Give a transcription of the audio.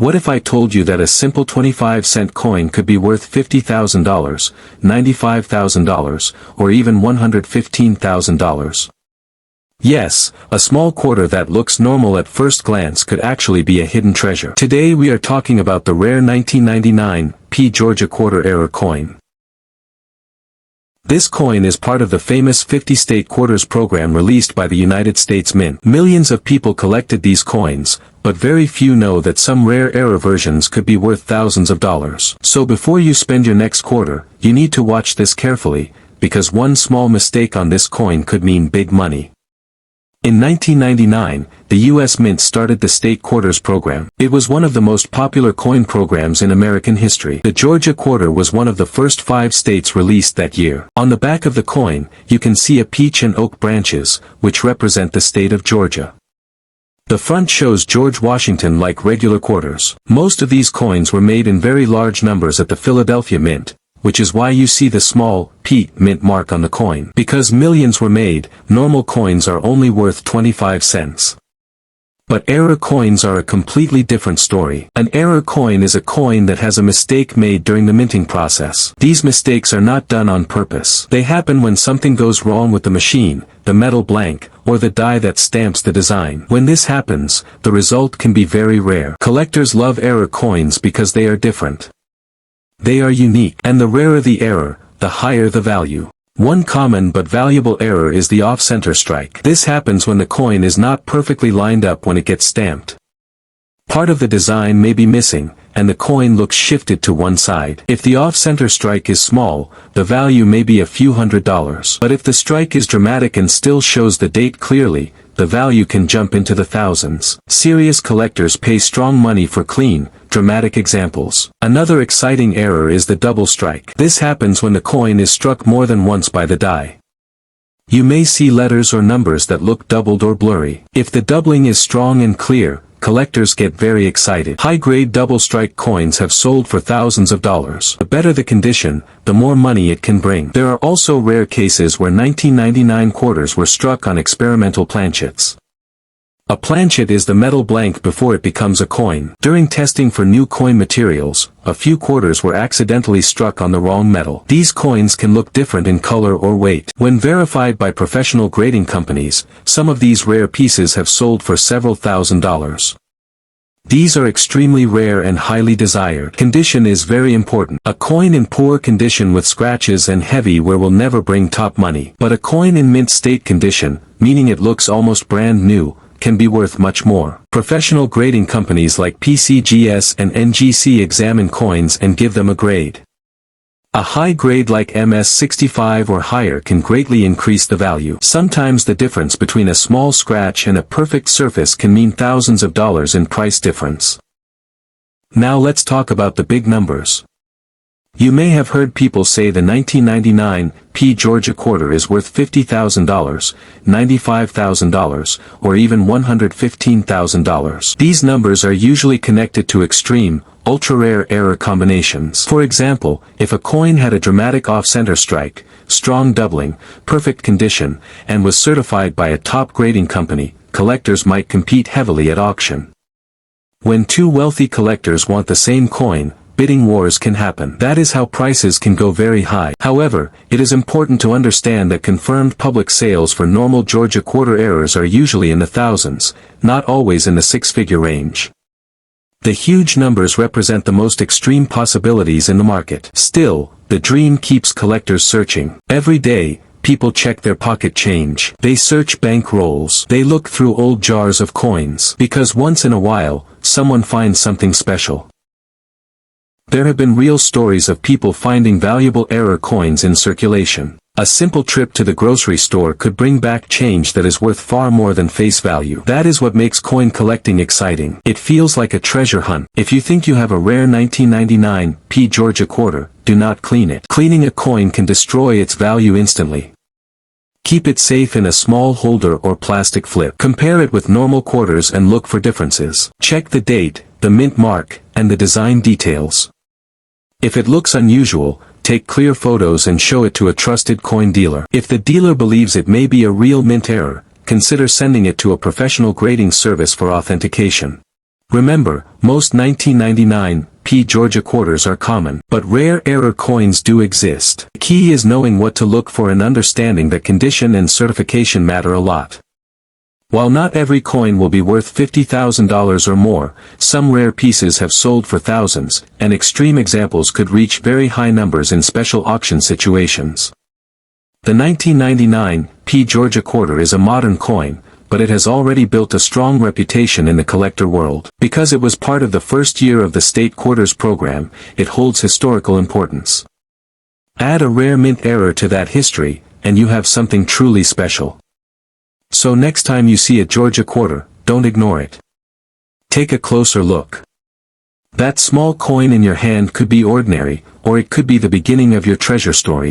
What if I told you that a simple 25-cent coin could be worth $50,000, $95,000, or even $115,000? Yes, a small quarter that looks normal at first glance could actually be a hidden treasure. Today we are talking about the rare 1999 Georgia quarter-era coin. This coin is part of the famous 50-state quarters program released by the United States Mint. Millions of people collected these coins, but very few know that some rare-era versions could be worth thousands of dollars. So before you spend your next quarter, you need to watch this carefully, because one small mistake on this coin could mean big money. In 1999, the U.S. Mint started the state quarters program. It was one of the most popular coin programs in American history. The Georgia quarter was one of the first 5 states released that year. On the back of the coin, you can see a peach and oak branches, which represent the state of Georgia. The front shows George Washington like regular quarters. Most of these coins were made in very large numbers at the Philadelphia Mint, which is why you see the small P mint mark on the coin. Because millions were made, normal coins are only worth 25 cents. But error coins are a completely different story. An error coin is a coin that has a mistake made during the minting process. These mistakes are not done on purpose. They happen when something goes wrong with the machine, the metal blank, or the die that stamps the design. When this happens, the result can be very rare. Collectors love error coins because they are different. They are unique, and the rarer the error, the higher the value. One common but valuable error is the off-center strike. This happens when the coin is not perfectly lined up when it gets stamped. Part of the design may be missing, and the coin looks shifted to one side. If the off-center strike is small, the value may be a few $100s. But if the strike is dramatic and still shows the date clearly, the value can jump into the thousands. Serious collectors pay strong money for clean, dramatic examples. Another exciting error is the double strike. This happens when the coin is struck more than once by the die. You may see letters or numbers that look doubled or blurry. If the doubling is strong and clear, collectors get very excited. High-grade double-strike coins have sold for thousands of dollars. The better the condition, the more money it can bring. There are also rare cases where 1999 quarters were struck on experimental planchets. A planchet is the metal blank before it becomes a coin. During testing for new coin materials, a few quarters were accidentally struck on the wrong metal. These coins can look different in color or weight. When verified by professional grading companies, some of these rare pieces have sold for several $1,000s. These are extremely rare and highly desired. Condition is very important. A coin in poor condition with scratches and heavy wear will never bring top money. But a coin in mint state condition, meaning it looks almost brand new, can be worth much more. Professional grading companies like PCGS and NGC examine coins and give them a grade. A high grade like MS65 or higher can greatly increase the value. Sometimes the difference between a small scratch and a perfect surface can mean thousands of dollars in price difference. Now let's talk about the big numbers. You may have heard people say the 1999 Georgia quarter is worth $50,000, $95,000, or even $115,000. These numbers are usually connected to extreme, ultra-rare error combinations. For example, if a coin had a dramatic off-center strike, strong doubling, perfect condition, and was certified by a top grading company, collectors might compete heavily at auction. When two wealthy collectors want the same coin, bidding wars can happen. That is how prices can go very high. However, it is important to understand that confirmed public sales for normal Georgia quarter errors are usually in the thousands, not always in the six-figure range. The huge numbers represent the most extreme possibilities in the market. Still, the dream keeps collectors searching. Every day, people check their pocket change. They search bank rolls. They look through old jars of coins. Because once in a while, someone finds something special. There have been real stories of people finding valuable error coins in circulation. A simple trip to the grocery store could bring back change that is worth far more than face value. That is what makes coin collecting exciting. It feels like a treasure hunt. If you think you have a rare 1999 Georgia quarter, do not clean it. Cleaning a coin can destroy its value instantly. Keep it safe in a small holder or plastic flip. Compare it with normal quarters and look for differences. Check the date, the mint mark, and the design details. If it looks unusual, take clear photos and show it to a trusted coin dealer. If the dealer believes it may be a real mint error, consider sending it to a professional grading service for authentication. Remember, most 1999p Georgia quarters are common, but rare error coins do exist. The key is knowing what to look for and understanding that condition and certification matter a lot. While not every coin will be worth $50,000 or more, some rare pieces have sold for thousands, and extreme examples could reach very high numbers in special auction situations. The 1999p Georgia quarter is a modern coin, but it has already built a strong reputation in the collector world. Because it was part of the first year of the state quarters program, it holds historical importance. Add a rare mint error to that history, and you have something truly special. So next time you see a Georgia quarter, don't ignore it. Take a closer look. That small coin in your hand could be ordinary, or it could be the beginning of your treasure story.